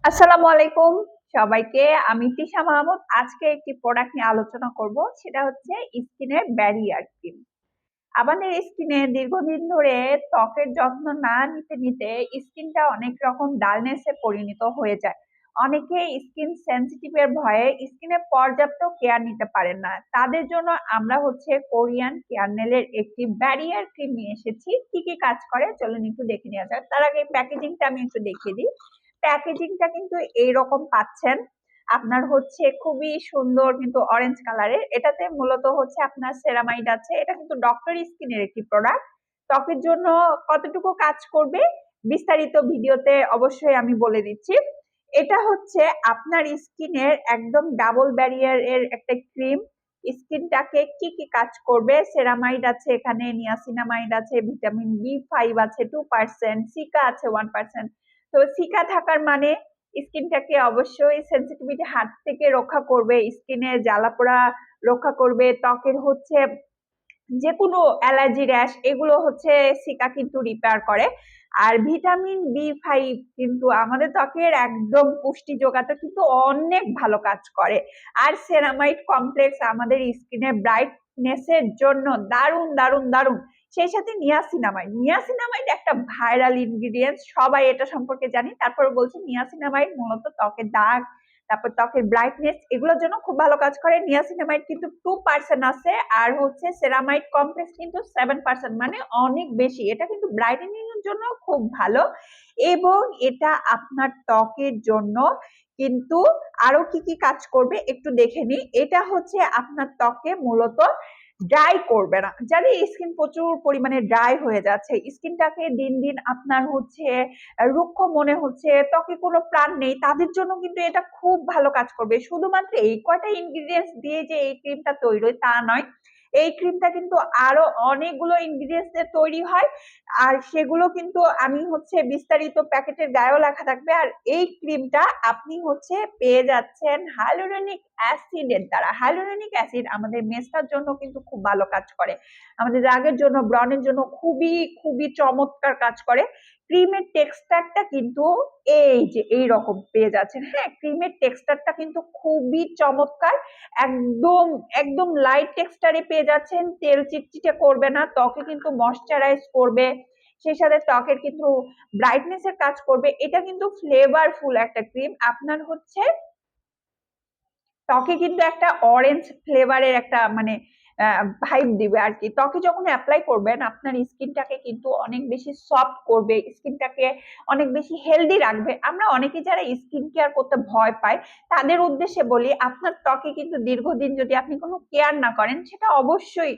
আসসালামু আলাইকুম সবাইকে। আমি তিশা মাহমুদ। আজকে একটি প্রোডাক্ট নিয়ে আলোচনা করব, সেটা হচ্ছে স্কিনের ব্যারিয়ার ক্রিম। আমাদের স্কিনে দীর্ঘদিন ধরে ত্বকের যত্ন না নিতে নিতে স্কিনটা অনেক রকম ডালনেসে পরিণত হয়ে যায়। অনেকে স্কিন সেনসিটিভ এর ভয়ে স্কিনে পর্যাপ্ত কেয়ার নিতে পারেন না। তাদের জন্য আমরা হচ্ছে কোরিয়ান কেয়ারনেলের একটি ব্যারিয়ার ক্রিম নিয়ে এসেছি। কি কি কাজ করে চলুন একটু দেখে নেওয়া যাক। তার আগে প্যাকেজিংটা আমি একটু দেখিয়ে দিই। প্যাকেজিংটা কিন্তু এইরকম পাচ্ছেন। আপনার হচ্ছে খুবই সুন্দর কিন্তু অরেঞ্জ কালারের। এটাতে মূলত হচ্ছে আপনার সেরামাইড আছে। এটা কিন্তু ডক্টর স্কিনের একটি প্রোডাক্ট। ত্বকের জন্য কতটুকু কাজ করবে বিস্তারিত ভিডিওতে অবশ্যই আমি বলে দিচ্ছি। এটা হচ্ছে আপনার স্কিনের একদম ডাবল ব্যারিয়ার এর একটা ক্রিম। স্কিনটাকে কি কি কাজ করবে, সেরামাইড আছে এখানে, নিয়াসিনামাইড আছে, ভিটামিন বি5 আছে 2%, সিকা আছে 1%। তো সিকা থাকার মানে স্কিনটাকে অবশ্যই সেনসিটিভিটি হাত থেকে রক্ষা করবে, স্কিনে জ্বালাপোড়া রক্ষা করবে, ত্বকের হচ্ছে যে কোনো অ্যালার্জি র্যাশ এগুলো হচ্ছে সিকা কিন্তু রিপেয়ার করে। আর ভিটামিন বি5 কিন্তু আমাদের ত্বকের একদম পুষ্টি যোগাতে কিন্তু অনেক ভালো কাজ করে। আর সেরামাইড কমপ্লেক্স আমাদের স্কিনের ব্রাইটনেসের জন্য দারুণ দারুণ দারুণ। সেই সাথে নিয়াসিনামাইড, নিয়াসিনামাইড একটা ভাইরাল ইনগ্রিডিয়েন্টস, সবাই এটা সম্পর্কে জানি। তারপরে বলছি নিয়াসিনামাইড মূলত ত্বকের দাগ, তারপর ত্বকের ব্রাইটনেস এগুলোর জন্য খুব ভালো কাজ করে। নিয়াসিনামাইড কিন্তু 2% আছে, আর হচ্ছে সেরামাইড কমপ্লেক্স কিন্তু 7%, মানে অনেক বেশি। এটা কিন্তু ব্রাইটেনিং এর জন্য খুব ভালো, এবং এটা আপনার ত্বকের জন্য কিন্তু আরো কি কি কাজ করবে একটু দেখে নি। এটা হচ্ছে আপনার ত্বকে মূলত ড্রাই করবে না। যাদের স্কিন প্রচুর পরিমাণে ড্রাই হয়ে যাচ্ছে, স্কিনটাকে দিন দিন আপনার হচ্ছে রুক্ষ মনে হচ্ছে, ত্বকে কোনো প্রাণ নেই, তাদের জন্য কিন্তু এটা খুব ভালো কাজ করবে। শুধুমাত্র এই কয়টা ইনগ্রিডিয়েন্টস দিয়ে যে এই ক্রিমটা তৈরি তা নয়, এই ক্রিমটা কিন্তু আরো অনেকগুলো ইনগ্রিডিয়েন্টস দিয়ে তৈরি হয়। আর সেগুলো কিন্তু আমি হচ্ছে বিস্তারিত প্যাকেটের গায়েও লেখা থাকবে। আর এই ক্রিমটা আপনি হচ্ছে পেয়ে যাচ্ছেন হাইলুরোনিক অ্যাসিডের দ্বারা। হাইলুরোনিক অ্যাসিড আমাদের মেস্তার জন্য কিন্তু খুব ভালো কাজ করে, আমাদের রাগের জন্য, ব্রণের জন্য খুবই খুবই চমৎকার কাজ করে। ক্রিমের টেক্সচারটা কিন্তু এই যে এইরকম পেয়ে যাচ্ছেন। হ্যাঁ, ক্রিমের টেক্সচারটা কিন্তু খুবই চমৎকার, একদম একদম লাইট টেক্সচারে পেয়ে যাচ্ছেন। তেল চিটচিটে করবে না, ত্বকে কিন্তু ময়শ্চারাইজ করবে, সেই সাথে ত্বকের কিন্তু ব্রাইটনেস এর কাজ করবে। এটা কিন্তু ফ্লেভারফুল একটা ক্রিম। আপনার হচ্ছে ত্বকে কিন্তু একটা অরেঞ্জ ফ্লেভারের একটা মানে ভাইব দিবে আর কি। ত্বকে যখন অ্যাপ্লাই করবেন আপনার স্কিনটাকে কিন্তু অনেক বেশি সফট করবে, স্কিনটাকে অনেক বেশি হেলদি রাখবে। আমরা অনেকে যারা স্কিন কেয়ার করতে ভয় পাই তাদের উদ্দেশ্যে বলি, আপনার ত্বকে কিন্তু দীর্ঘদিন যদি আপনি কোনো কেয়ার না করেন সেটা অবশ্যই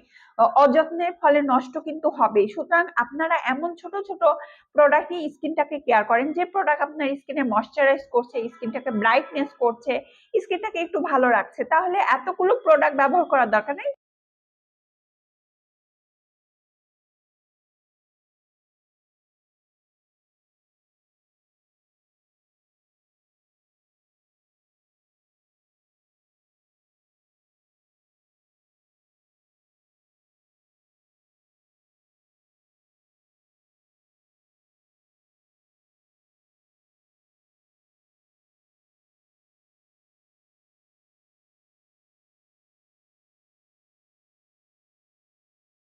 অযত্নের ফলে নষ্ট কিন্তু হবে। সুতরাং আপনারা এমন ছোট ছোট প্রোডাক্ট নিয়ে স্কিনটাকে কেয়ার করেন, যে প্রোডাক্ট আপনার স্কিনে ময়শ্চারাইজ করছে, স্কিনটাকে ব্রাইটনেস করছে, স্কিনটাকে একটু ভালো রাখছে, তাহলে এতগুলো প্রোডাক্ট ব্যবহার করার দরকার নেই।